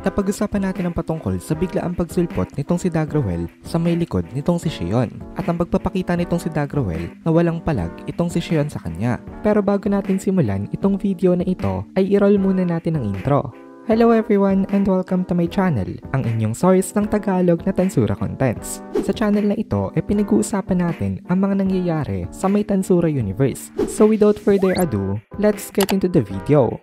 Napag-usapan natin ang patungkol sa biglaang pagsulpot nitong si Dagrawel sa may likod nitong si Xion at ang pagpapakita nitong si Dagrawel na walang palag itong si Xion sa kanya. Pero bago natin simulan itong video na ito ay i-roll muna natin ang intro. Hello everyone and welcome to my channel, ang inyong source ng Tagalog na Tansura Contents. Sa channel na ito ay pinag-uusapan natin ang mga nangyayari sa may Tansura universe. So without further ado, let's get into the video.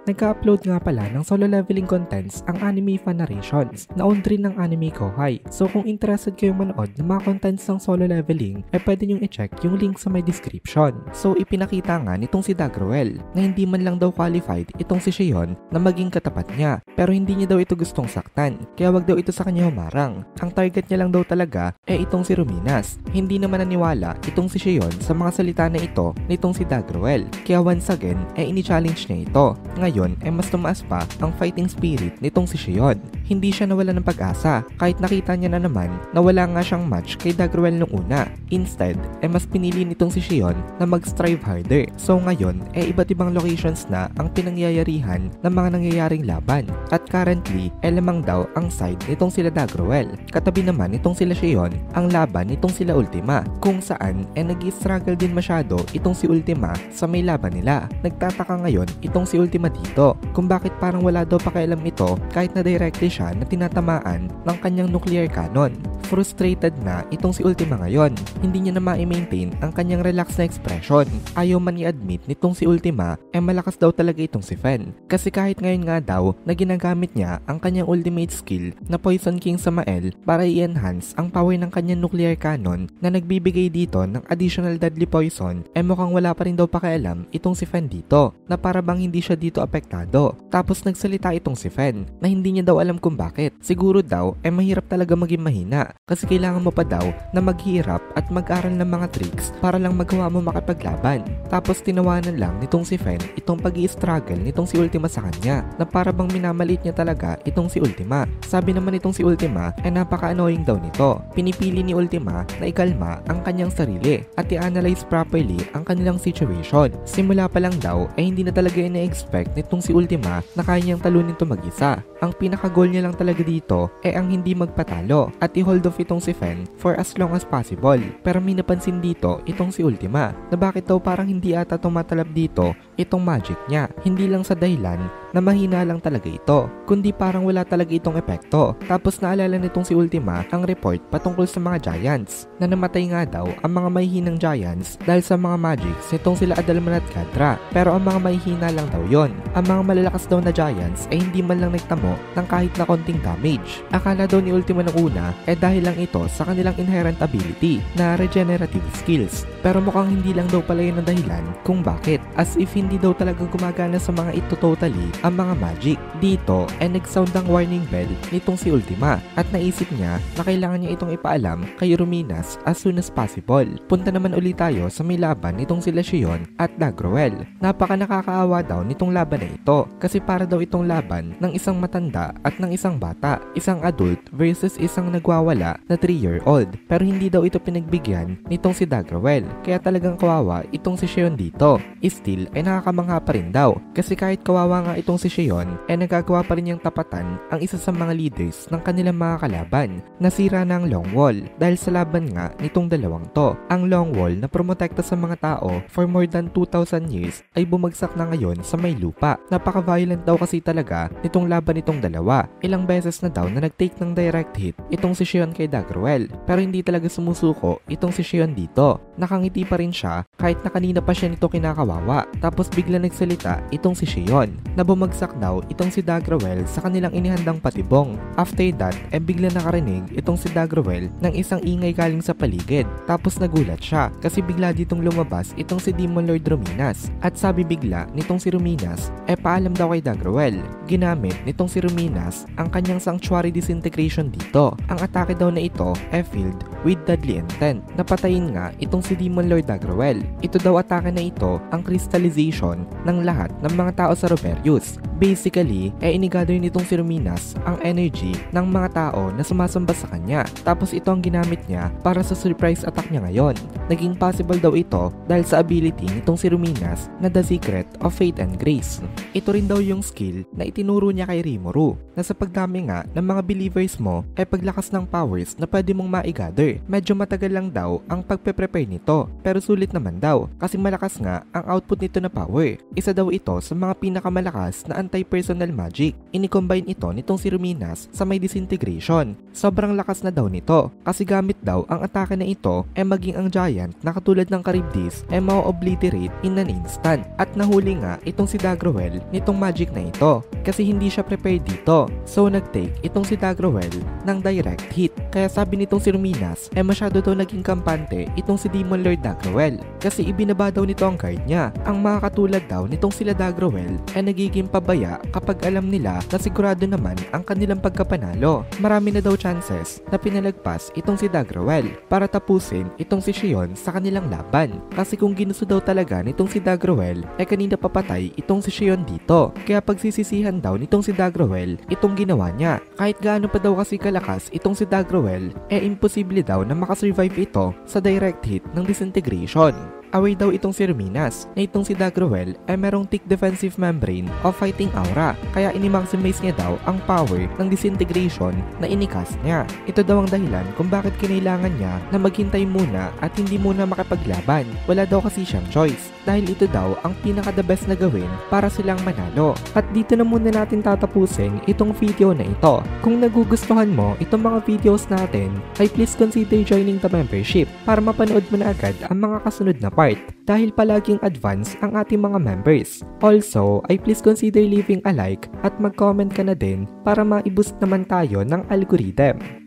Nagka-upload nga pala ng solo leveling contents ang Anime Fan Narrations na owned rin ng Anime Kohai. So kung interested kayong manood ng mga contents ng solo leveling ay pwede nyong i-check yung link sa my description. So ipinakita nga nitong si Dagrawel na hindi man lang daw qualified itong si Xion na maging katapat niya, pero hindi niya daw ito gustong saktan, kaya wag daw ito sa kanya humarang. Ang target niya lang daw talaga ay itong si Ruminas. Hindi naman naniwala itong si Xion sa mga salita na ito nitong si Dagrawel, kaya once again ay ini-challenge niya ito. Ngayon ay mas tumaas pa ang fighting spirit nitong si Xion. Hindi siya nawala ng pag-asa kahit nakita niya na naman na wala nga siyang match kay Dagrawel nung una. Instead ay mas pinili nitong si Xion na mag-strive harder. So ngayon ay iba't ibang locations na ang pinangyayarihan ng mga nangyayaring laban, at currently ay lamang daw ang side nitong sila Dagrawel. Katabi naman nitong sila Xion ang laban nitong sila Ultima, kung saan ay nag-i-struggle din masyado itong si Ultima sa may laban nila. Nagtataka ngayon itong si Ultima dito kung bakit parang wala daw pakialam ito kahit na directly siya na tinatamaan ng kanyang nuclear cannon. Frustrated na itong si Ultima ngayon. Hindi niya na ma-maintain ang kanyang relaxed na expression. Ayaw man i-admit nitong si Ultima ay malakas daw talaga itong si Fen. Kasi kahit ngayon nga daw na ginagamit niya ang kanyang ultimate skill na Poison King Samael para i-enhance ang power ng kanyang nuclear cannon na nagbibigay dito ng additional deadly poison, ay mukhang wala pa rin daw pakialam itong si Fen dito, na para bang hindi siya dito apektado. Tapos nagsalita itong si Fen na hindi niya daw alam kung bakit. Siguro daw ay mahirap talaga maging mahina kasi kailangan mo pa daw na maghirap at mag-aral ng mga tricks para lang magawa mo makipaglaban. Tapos tinawanan lang nitong si Fen itong pag-i-struggle nitong si Ultima sa kanya, na para bang minamalit niya talaga itong si Ultima. Sabi naman itong si Ultima ay napaka-annoying daw nito. Pinipili ni Ultima na ikalma ang kanyang sarili at i-analyze properly ang kanilang situation. Simula pa lang daw ay hindi na talaga ina-expect nitong si Ultima na kaya niyang talunin ito mag-isa. Ang pinaka-goal niya lang talaga dito ay ang hindi magpatalo at i-hold off itong si Fen for as long as possible. Pero may napansin dito itong si Ultima na bakit daw parang hindi ata tumatalab dito itong magic niya. Hindi lang sa dahilan na mahina lang talaga ito, kundi parang wala talaga itong epekto. Tapos naalala nitong si Ultima ang report patungkol sa mga giants na namatay nga daw ang mga mahihinang giants dahil sa mga magics nitong sila Adalman at Kadra. Pero ang mga mahihina lang daw yon. Ang mga malalakas daw na giants ay hindi man lang nagtamo ng kahit na konting damage. Akala daw ni Ultima ng una dahil lang ito sa kanilang inherent ability na regenerative skills. Pero mukhang hindi lang daw pala yun ang dahilan kung bakit, as if hindi daw talaga gumagana sa mga ito totally ang mga magic. Dito ay nag-sound ang warning bell nitong si Ultima at naisip niya na kailangan niya itong ipaalam kay Ruminas as soon as possible. Punta naman ulit tayo sa may laban nitong sila Xion at Dagrawel. Napaka nakakaawa daw nitong laban na ito kasi para daw itong laban ng isang matanda at ng isang bata, isang adult versus isang nagwawala na 3-year-old. Pero hindi daw ito pinagbigyan nitong si Dagrawel, kaya talagang kawawa itong si Xion dito. Still ay nakakamangha pa rin daw kasi kahit kawawa nga itong si Xion ay nagagawa pa rin niyang tapatan ang isa sa mga leaders ng kanilang mga kalaban. Nasira na ang Long Wall dahil sa laban nga nitong dalawang to. Ang Long Wall na promotekta sa mga tao for more than 2,000 years ay bumagsak na ngayon sa may lupa. Napaka-violent daw kasi talaga nitong laban nitong dalawa. Ilang beses na daw na nag-take ng direct hit itong si Xion kay Dagrawel, pero hindi talaga sumusuko itong si Xion dito. Nakangiti pa rin siya kahit na kanina pa siya nito kinakawawa. Tapos bigla nagsalita itong si Xion na bumagsak daw itong si Dagrawel sa kanilang inihandang patibong. After that ay bigla nakarinig itong si Dagrawel ng isang ingay galing sa paligid. Tapos nagulat siya kasi bigla ditong lumabas itong si Demon Lord Ruminas, at sabi bigla nitong si Ruminas ay paalam daw kay Dagrawel. Ginamit nitong si Ruminas ang kanyang Sanctuary Disintegration dito. Ang atake daw na ito ay filled with deadly intent. Napatayin nga itong si Demon Lord Dagrawel. Ito daw atake na ito ang crystallization ng lahat ng mga tao sa Roverius. Basically, inigather nitong si Ruminas ang energy ng mga tao na sumasamba sa kanya. Tapos ito ang ginamit niya para sa surprise attack niya ngayon. Naging possible daw ito dahil sa ability nitong si Ruminas na The Secret of Faith and Grace. Ito rin daw yung skill na itinuro niya kay Rimuru na sa pagdami nga ng mga believers mo paglakas ng powers na pwede mong maigather. Medyo matagal lang daw ang pagpe-prepare nito pero sulit naman daw kasi malakas nga ang output nito na power. Isa daw ito sa mga pinakamalakas na anti-personal magic. Ini-combine ito nitong si Ruminas sa may disintegration. Sobrang lakas na daw nito kasi gamit daw ang atake na ito maging ang giant na katulad ng Charybdis ma-obliterate in an instant. At nahuli nga itong si Dagrawell nitong magic na ito kasi hindi siya prepared dito. So nag-take itong si Dagrawell ng direct hit. Kaya sabi nitong si Ruminas masyado daw naging kampante itong si Demon Lord Dagrawell kasi ibinaba daw nito ang guard niya. Ang mga katulad daw nitong sila Dagrawell nagiging pabaya kapag alam nila na sigurado naman ang kanilang pagkapanalo. Marami na daw chances na pinalagpas itong si Dagrawell para tapusin itong si Shion sa kanilang laban. Kasi kung ginusto daw talaga nitong si Dagrawell kanina papatay itong si Shion dito. Kaya pagsisisihan daw nitong si Dagrawell itong ginawa niya. Kahit gaano pa daw kasi kalakas itong si Dagrawell imposible daw na makasurvive ito sa direct hit ng disintegration. Away daw itong si Ruminas na itong si Dagrawell merong thick defensive membrane o fighting aura kaya inimaximize niya daw ang power ng disintegration na inicast niya. Ito daw ang dahilan kung bakit kinailangan niya na maghintay muna at hindi muna makipaglaban. Wala daw kasi siyang choice dahil ito daw ang pinaka the best na gawin para silang manalo. At dito na muna natin tatapusin itong video na ito. Kung nagugustuhan mo itong mga videos natin please consider joining the membership para mapanood mo na agad ang mga kasunod na part dahil palaging advance ang ating mga members. Also, please consider leaving a like at mag-comment ka na din para ma-boost naman tayo ng algorithm.